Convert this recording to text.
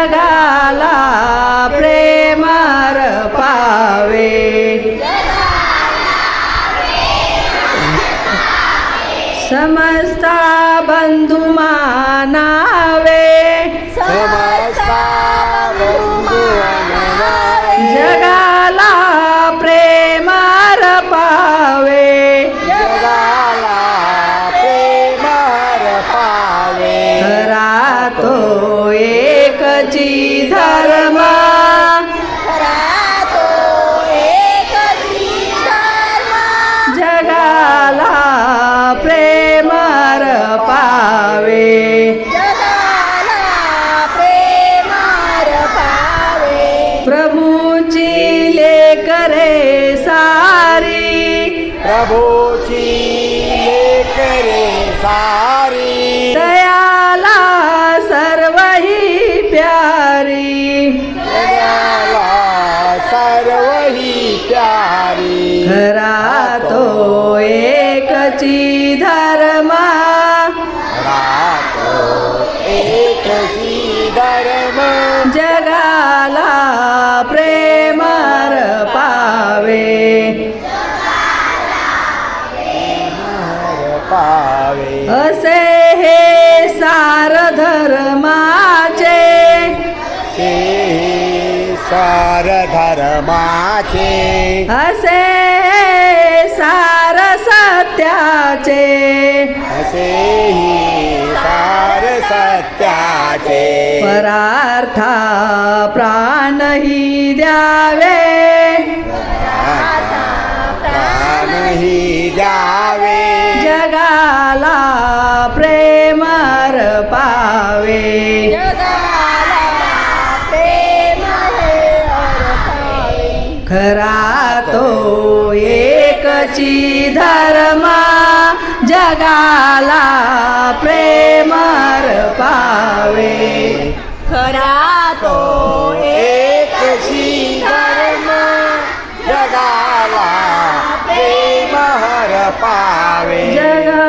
जगाला प्रेम अर्पावे समस्त बंधू मानावे जगाला प्रेम अर्पावे खरा तो एकची धर्म जगाला प्रेम अर्पावे प्रभूची लेकरे सारी प्रभूची लेकरे सारी दयाला सर्व ही प्यारी जगाला सर्व ही प्यारी खरा तो एकची धर्म रातो एकची धर्म जगाला प्रेम अर्पावे पावे असे हे सार धर्माचे ते सार धर्माचे असे सार सत्याचे असे ही सार सत्याचे परार्था प्राणही द्यावे प्राणही द्यावे जगाला प्रेम अर्पावे खरा तो एकची धर्म जगाला प्रेम अर्पावे खरा तो एकची धर्म जगाला प्रेम हरपावे जगाला